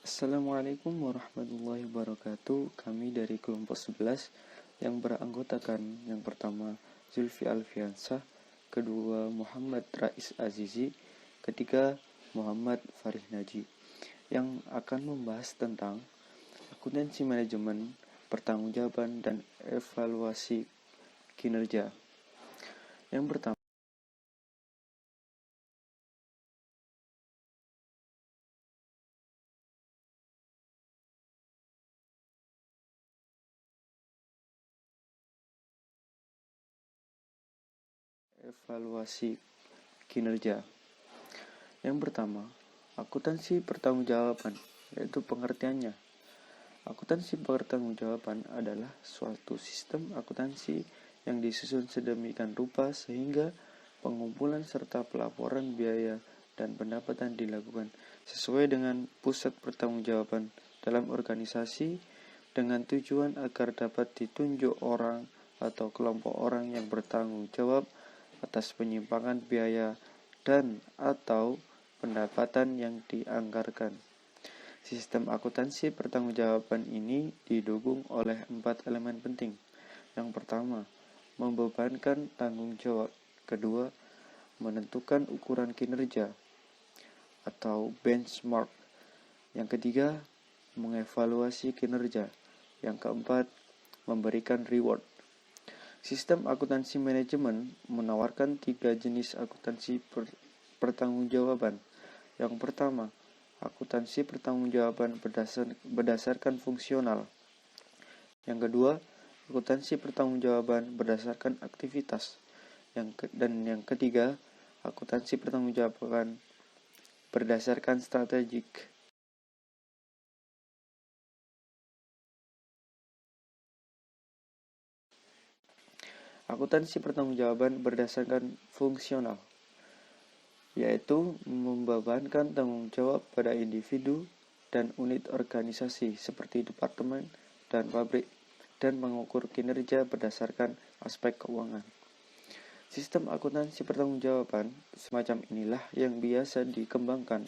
Assalamualaikum warahmatullahi wabarakatuh. Kami dari kelompok 11 yang beranggotakan yang pertama Zulfi Alfiansah, kedua Muhammad Rais Azizi, ketiga Muhammad Farih Naji, yang akan membahas tentang akuntansi manajemen, pertanggungjawaban, dan evaluasi kinerja. Yang pertama, evaluasi kinerja. Yang pertama, akuntansi pertanggungjawaban, yaitu pengertiannya. Akuntansi pertanggungjawaban adalah suatu sistem akuntansi yang disusun sedemikian rupa sehingga pengumpulan serta pelaporan biaya dan pendapatan dilakukan sesuai dengan pusat pertanggungjawaban dalam organisasi dengan tujuan agar dapat ditunjuk orang atau kelompok orang yang bertanggung jawab atas penyimpangan biaya dan atau pendapatan yang dianggarkan. Sistem akuntansi pertanggungjawaban ini didukung oleh 4 elemen penting. Yang pertama, membebankan tanggung jawab. Kedua, menentukan ukuran kinerja atau benchmark. Yang ketiga, mengevaluasi kinerja. Yang keempat, memberikan reward. Sistem akuntansi manajemen menawarkan 3 jenis akuntansi pertanggungjawaban. Yang pertama, akuntansi pertanggungjawaban berdasarkan fungsional. Yang kedua, akuntansi pertanggungjawaban berdasarkan aktivitas. Dan yang ketiga, akuntansi pertanggungjawaban berdasarkan strategik. Akuntansi pertanggungjawaban berdasarkan fungsional, yaitu membebankan tanggung jawab pada individu dan unit organisasi seperti departemen dan pabrik, dan mengukur kinerja berdasarkan aspek keuangan. Sistem akuntansi pertanggungjawaban semacam inilah yang biasa dikembangkan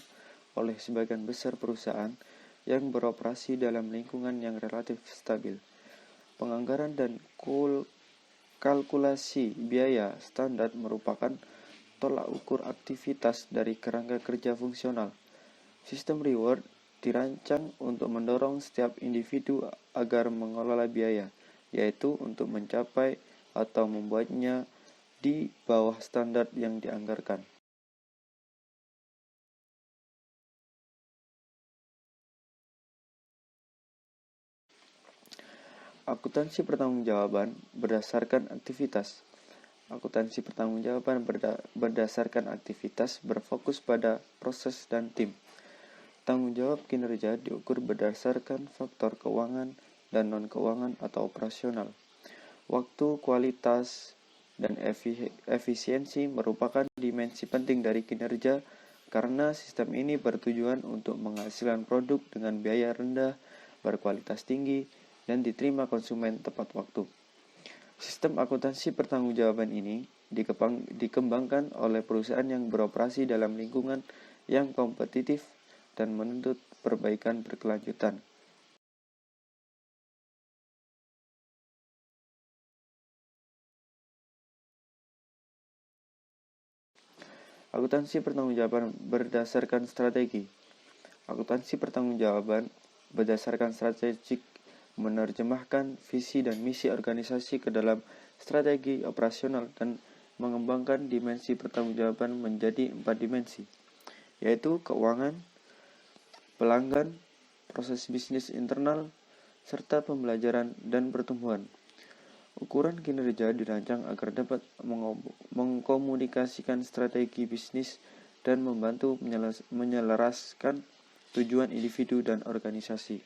oleh sebagian besar perusahaan yang beroperasi dalam lingkungan yang relatif stabil. Penganggaran dan kalkulasi biaya standar merupakan tolak ukur aktivitas dari kerangka kerja fungsional. Sistem reward dirancang untuk mendorong setiap individu agar mengelola biaya, yaitu untuk mencapai atau membuatnya di bawah standar yang dianggarkan. Akuntansi pertanggungjawaban berdasarkan aktivitas. Akuntansi pertanggungjawaban berdasarkan aktivitas berfokus pada proses dan tim. Tanggung jawab kinerja diukur berdasarkan faktor keuangan dan non-keuangan atau operasional. Waktu, kualitas, dan efisiensi merupakan dimensi penting dari kinerja karena sistem ini bertujuan untuk menghasilkan produk dengan biaya rendah, berkualitas tinggi, dan diterima konsumen tepat waktu. Sistem akuntansi pertanggungjawaban ini dikembangkan oleh perusahaan yang beroperasi dalam lingkungan yang kompetitif dan menuntut perbaikan berkelanjutan. Akuntansi pertanggungjawaban berdasarkan strategi. Akuntansi pertanggungjawaban berdasarkan strategik menerjemahkan visi dan misi organisasi ke dalam strategi operasional dan mengembangkan dimensi pertanggungjawaban menjadi 4 dimensi, yaitu keuangan, pelanggan, proses bisnis internal, serta pembelajaran dan pertumbuhan. Ukuran kinerja dirancang agar dapat mengkomunikasikan strategi bisnis dan membantu menyelaraskan tujuan individu dan organisasi.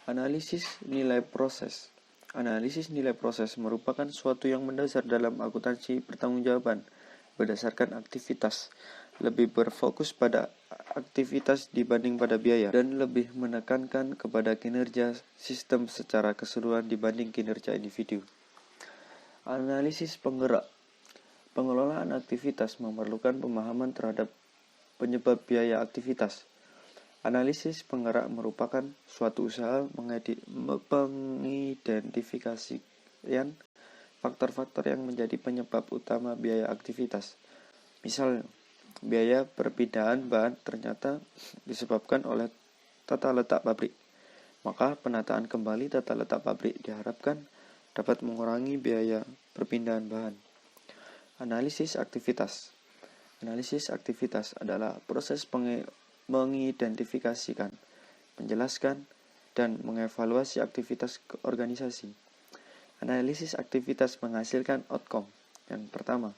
Analisis nilai proses. Analisis nilai proses merupakan suatu yang mendasar dalam akuntansi pertanggungjawaban berdasarkan aktivitas, lebih berfokus pada aktivitas dibanding pada biaya, dan lebih menekankan kepada kinerja sistem secara keseluruhan dibanding kinerja individu. Analisis penggerak. Pengelolaan aktivitas memerlukan pemahaman terhadap penyebab biaya aktivitas. Analisis penggerak merupakan suatu usaha mengidentifikasikan faktor-faktor yang menjadi penyebab utama biaya aktivitas. Misalnya, biaya perpindahan bahan ternyata disebabkan oleh tata letak pabrik. Maka penataan kembali tata letak pabrik diharapkan dapat mengurangi biaya perpindahan bahan. Analisis aktivitas. Analisis aktivitas adalah proses mengidentifikasikan, menjelaskan, dan mengevaluasi aktivitas organisasi. Analisis aktivitas menghasilkan outcome. Yang pertama,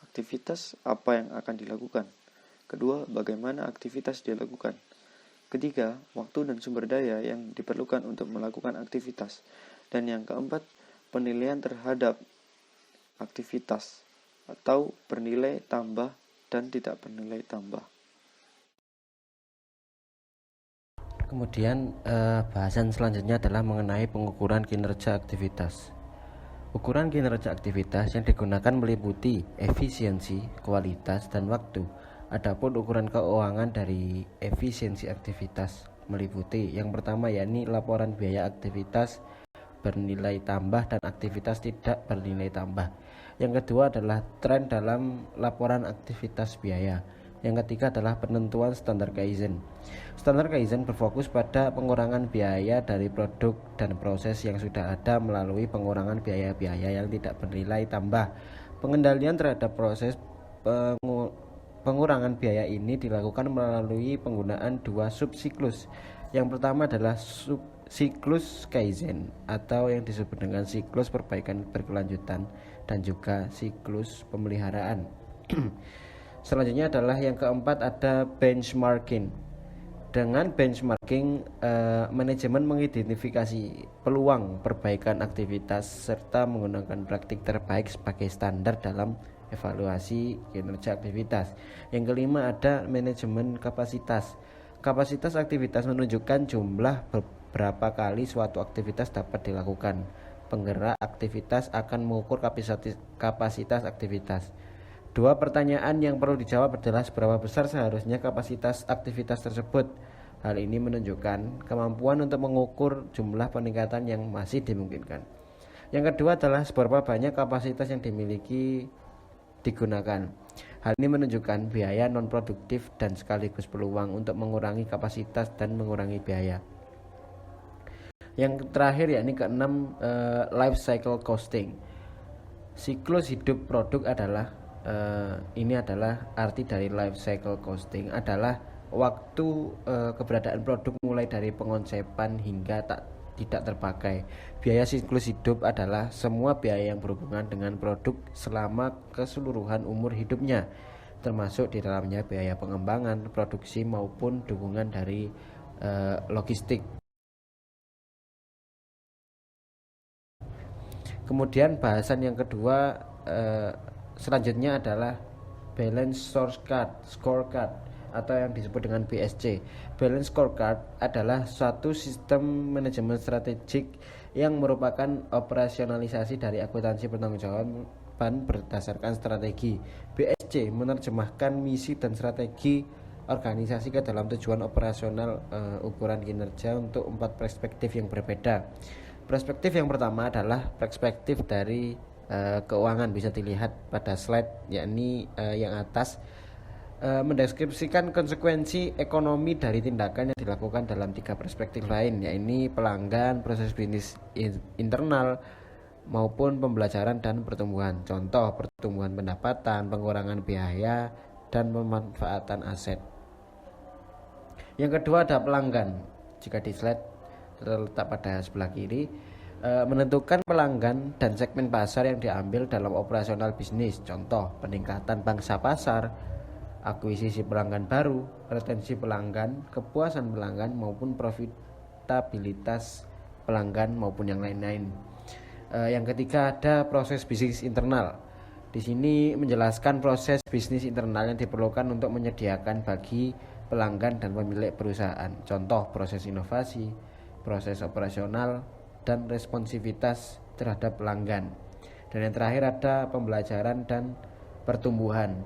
aktivitas apa yang akan dilakukan. Kedua, bagaimana aktivitas dilakukan. Ketiga, waktu dan sumber daya yang diperlukan untuk melakukan aktivitas. Dan yang keempat, penilaian terhadap aktivitas atau bernilai tambah dan tidak bernilai tambah. Kemudian bahasan selanjutnya adalah mengenai pengukuran kinerja aktivitas. Ukuran kinerja aktivitas yang digunakan meliputi efisiensi, kualitas, dan waktu. Adapun ukuran keuangan dari efisiensi aktivitas meliputi yang pertama yakni laporan biaya aktivitas bernilai tambah dan aktivitas tidak bernilai tambah. Yang kedua adalah tren dalam laporan aktivitas biaya. Yang ketiga adalah penentuan standar Kaizen. Standar Kaizen berfokus pada pengurangan biaya dari produk dan proses yang sudah ada melalui pengurangan biaya-biaya yang tidak bernilai tambah. Pengendalian terhadap proses pengurangan biaya ini dilakukan melalui penggunaan dua subsiklus. Yang pertama adalah siklus Kaizen atau yang disebut dengan siklus perbaikan berkelanjutan dan juga siklus pemeliharaan. Selanjutnya adalah yang keempat ada benchmarking. Dengan benchmarking, manajemen mengidentifikasi peluang perbaikan aktivitas serta menggunakan praktik terbaik sebagai standar dalam evaluasi kinerja aktivitas. Yang kelima ada manajemen kapasitas. Kapasitas aktivitas menunjukkan jumlah berapa kali suatu aktivitas dapat dilakukan. Penggerak aktivitas akan mengukur kapasitas aktivitas. Dua pertanyaan yang perlu dijawab adalah seberapa besar seharusnya kapasitas aktivitas tersebut. Hal ini menunjukkan kemampuan untuk mengukur jumlah peningkatan yang masih dimungkinkan. Yang kedua adalah seberapa banyak kapasitas yang dimiliki digunakan. Hal ini menunjukkan biaya non-produktif dan sekaligus peluang untuk mengurangi kapasitas dan mengurangi biaya. Yang terakhir yakni keenam, life cycle costing. Siklus hidup produk adalah ini adalah arti dari life cycle costing adalah waktu keberadaan produk mulai dari pengonsepan hingga tidak terpakai. Biaya siklus hidup adalah semua biaya yang berhubungan dengan produk selama keseluruhan umur hidupnya, termasuk di dalamnya biaya pengembangan, produksi maupun dukungan dari logistik. Kemudian bahasan yang kedua selanjutnya adalah Balance Scorecard atau yang disebut dengan BSC. Balance Scorecard adalah suatu sistem manajemen strategik yang merupakan operasionalisasi dari akuntansi pertanggungjawaban berdasarkan strategi. BSC menerjemahkan misi dan strategi organisasi ke dalam tujuan operasional ukuran kinerja untuk 4 perspektif yang berbeda. Perspektif yang pertama adalah perspektif dari keuangan, bisa dilihat pada slide yakni yang atas, mendeskripsikan konsekuensi ekonomi dari tindakan yang dilakukan dalam 3 perspektif lain, yakni pelanggan, proses bisnis internal maupun pembelajaran dan pertumbuhan. Contoh, pertumbuhan pendapatan, pengurangan biaya, dan pemanfaatan aset. Yang kedua ada pelanggan. Jika di slide terletak pada sebelah kiri, menentukan pelanggan dan segmen pasar yang diambil dalam operasional bisnis. Contoh, peningkatan pangsa pasar, akuisisi pelanggan baru, retensi pelanggan, kepuasan pelanggan maupun profitabilitas pelanggan maupun yang lain-lain. Yang ketiga ada proses bisnis internal. Di sini menjelaskan proses bisnis internal yang diperlukan untuk menyediakan bagi pelanggan dan pemilik perusahaan. Contoh, proses inovasi, proses operasional, dan responsivitas terhadap pelanggan. Dan yang terakhir ada pembelajaran dan pertumbuhan.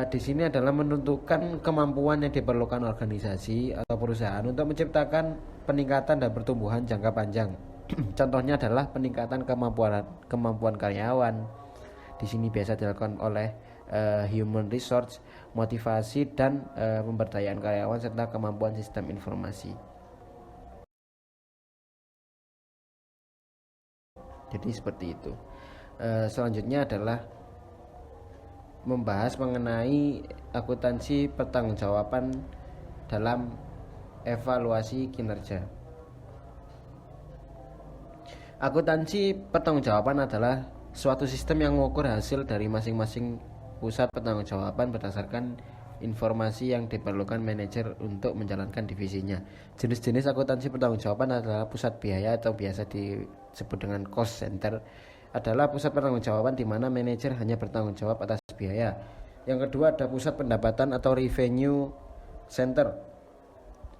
Di sini adalah menentukan kemampuan yang diperlukan organisasi atau perusahaan untuk menciptakan peningkatan dan pertumbuhan jangka panjang. Contohnya adalah peningkatan kemampuan karyawan. Di sini biasa dilakukan oleh human resource, motivasi dan pemberdayaan karyawan serta kemampuan sistem informasi. Jadi seperti itu. Selanjutnya adalah membahas mengenai akuntansi pertanggungjawaban dalam evaluasi kinerja. Akuntansi pertanggungjawaban adalah suatu sistem yang mengukur hasil dari masing-masing pusat pertanggungjawaban berdasarkan informasi yang diperlukan manajer untuk menjalankan divisinya. Jenis-jenis akuntansi pertanggungjawaban adalah pusat biaya atau biasa disebut dengan cost center, adalah pusat pertanggungjawaban di mana manajer hanya bertanggung jawab atas biaya. Yang kedua ada pusat pendapatan atau revenue center,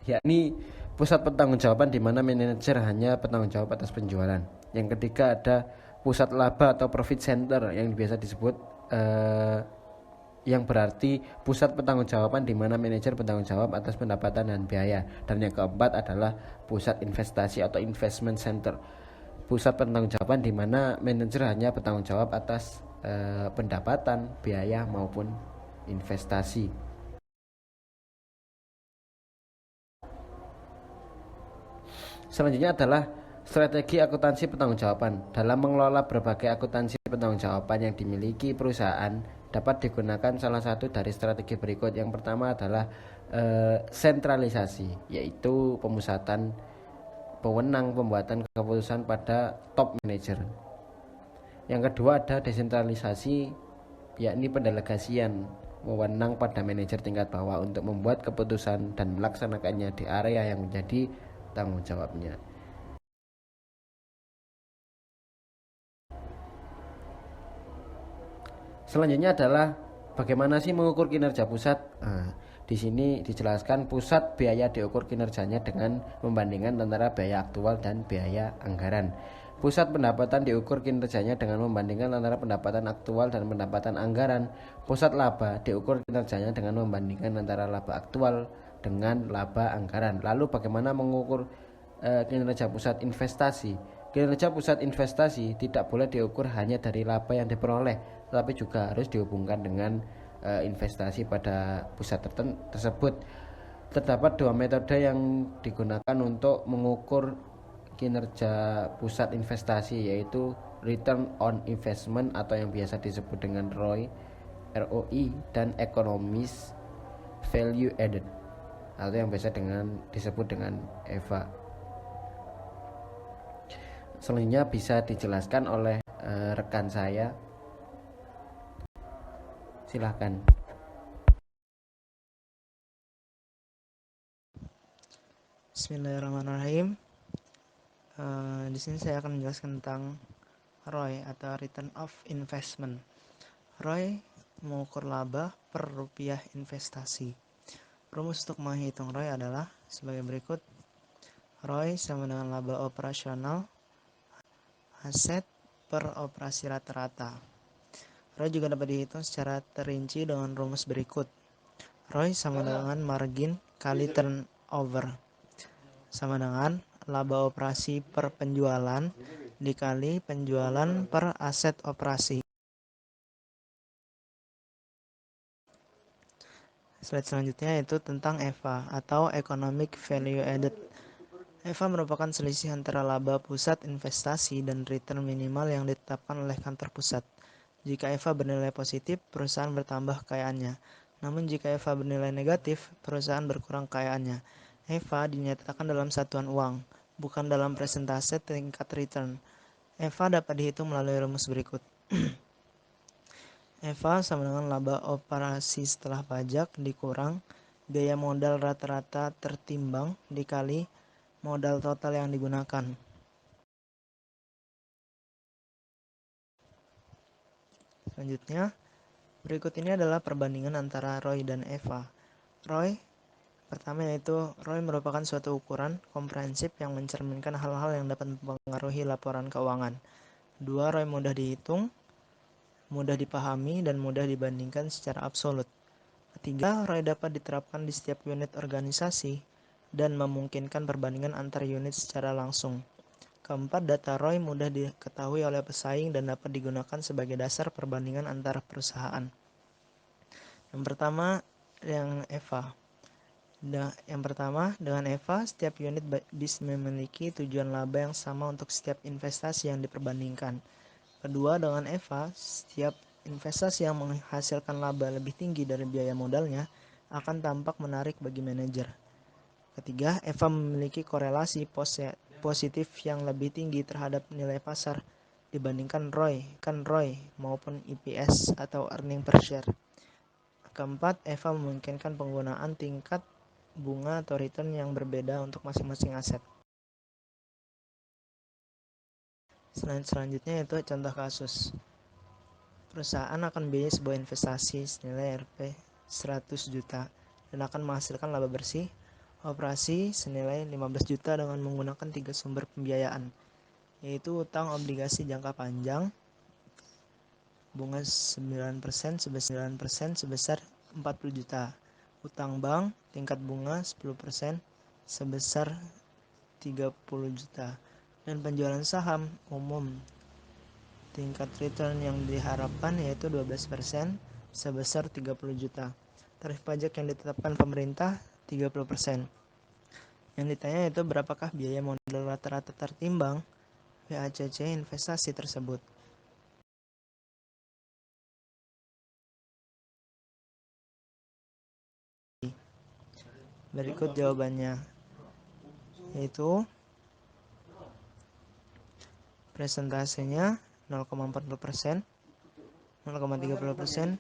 yakni pusat pertanggungjawaban di mana manajer hanya bertanggung jawab atas penjualan. Yang ketiga ada pusat laba atau profit center yang biasa disebut yang berarti pusat pertanggungjawaban di mana manajer bertanggung jawab atas pendapatan dan biaya. Dan yang keempat adalah pusat investasi atau investment center, pusat pertanggungjawaban di mana manajer hanya bertanggung jawab atas pendapatan, biaya maupun investasi. Selanjutnya adalah strategi akuntansi pertanggungjawaban. Dalam mengelola berbagai akuntansi pertanggungjawaban yang dimiliki perusahaan, dapat digunakan salah satu dari strategi berikut. Yang pertama adalah sentralisasi, yaitu pemusatan pewenang pembuatan keputusan pada top manager. Yang kedua ada desentralisasi, yakni pendelegasian wewenang pada manajer tingkat bawah untuk membuat keputusan dan melaksanakannya di area yang menjadi tanggung jawabnya. Selanjutnya adalah bagaimana sih mengukur kinerja pusat. Di sini dijelaskan pusat biaya diukur kinerjanya dengan membandingkan antara biaya aktual dan biaya anggaran. Pusat pendapatan diukur kinerjanya dengan membandingkan antara pendapatan aktual dan pendapatan anggaran. Pusat laba diukur kinerjanya dengan membandingkan antara laba aktual dengan laba anggaran. Lalu bagaimana mengukur kinerja pusat investasi? Kinerja pusat investasi tidak boleh diukur hanya dari laba yang diperoleh, tetapi juga harus dihubungkan dengan investasi pada pusat tersebut. Terdapat dua metode yang digunakan untuk mengukur kinerja pusat investasi, yaitu return on investment atau yang biasa disebut dengan ROI dan economics value added atau yang biasa disebut dengan EVA. Selanjutnya bisa dijelaskan oleh rekan saya. Silahkan. Bismillahirrahmanirrahim. Di sini saya akan menjelaskan tentang ROI atau Return of Investment. ROI mengukur laba per rupiah investasi. Rumus untuk menghitung ROI adalah sebagai berikut. ROI sama dengan laba operasional aset per operasi rata-rata. ROI juga dapat dihitung secara terinci dengan rumus berikut. ROI sama dengan margin kali turnover sama dengan laba operasi per penjualan dikali penjualan per aset operasi. Slide selanjutnya yaitu tentang EVA atau Economic Value Added. EVA merupakan selisih antara laba pusat investasi dan return minimal yang ditetapkan oleh kantor pusat. Jika EVA bernilai positif, perusahaan bertambah kekayaannya. Namun jika EVA bernilai negatif, perusahaan berkurang kekayaannya. EVA dinyatakan dalam satuan uang, bukan dalam persentase tingkat return. EVA dapat dihitung melalui rumus berikut. EVA sama dengan laba operasi setelah pajak dikurang biaya modal rata-rata tertimbang dikali modal total yang digunakan. Selanjutnya, berikut ini adalah perbandingan antara ROI dan EVA. ROI pertama yaitu ROI merupakan suatu ukuran komprehensif yang mencerminkan hal-hal yang dapat mempengaruhi laporan keuangan. 2. ROI mudah dihitung. mudah dipahami, dan mudah dibandingkan secara absolut. Ketiga, ROI dapat diterapkan di setiap unit organisasi dan memungkinkan perbandingan antar unit secara langsung. Keempat, data ROI mudah diketahui oleh pesaing dan dapat digunakan sebagai dasar perbandingan antar perusahaan. Yang pertama, dengan EVA, setiap unit bis memiliki tujuan laba yang sama untuk setiap investasi yang diperbandingkan. Kedua, dengan EVA, setiap investasi yang menghasilkan laba lebih tinggi dari biaya modalnya akan tampak menarik bagi manajer. Ketiga, EVA memiliki korelasi positif yang lebih tinggi terhadap nilai pasar dibandingkan ROI maupun EPS atau earning per share. Keempat, EVA memungkinkan penggunaan tingkat bunga atau return yang berbeda untuk masing-masing aset. Selanjutnya itu contoh kasus. Perusahaan akan membiayai sebuah investasi senilai Rp 100 juta dan akan menghasilkan laba bersih operasi senilai 15 juta dengan menggunakan 3 sumber pembiayaan, yaitu utang obligasi jangka panjang bunga 9% sebesar 40 juta, utang bank tingkat bunga 10% sebesar 30 juta, dan penjualan saham umum tingkat return yang diharapkan yaitu 12% sebesar 30 juta. Tarif pajak yang ditetapkan pemerintah 30%. Yang ditanya itu berapakah biaya modal rata-rata tertimbang WACC investasi tersebut. Berikut jawabannya, yaitu presentasenya 0,40%, 0,30%,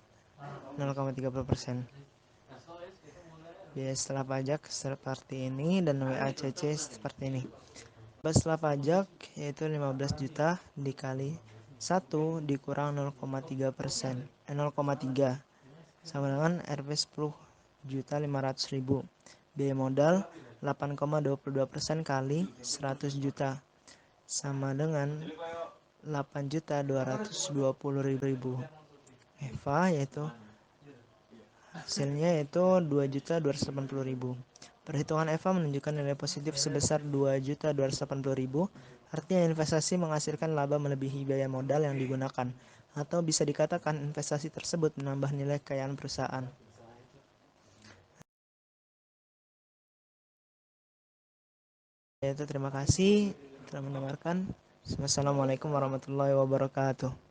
0,30%. Biaya setelah pajak seperti ini dan WACC seperti ini. Biaya setelah pajak yaitu 15 juta dikali 1 dikurang 0,3%, 0,3 sama dengan Rp 10.500.000. Biaya modal 8,22% kali 100 juta sama dengan 8.220.000. EVA yaitu hasilnya yaitu 2.280.000. Perhitungan EVA menunjukkan nilai positif sebesar 2.280.000. Artinya investasi menghasilkan laba melebihi biaya modal yang digunakan, atau bisa dikatakan investasi tersebut menambah nilai kekayaan perusahaan. Terima kasih telah mendengarkan. Wassalamualaikum warahmatullahi wabarakatuh.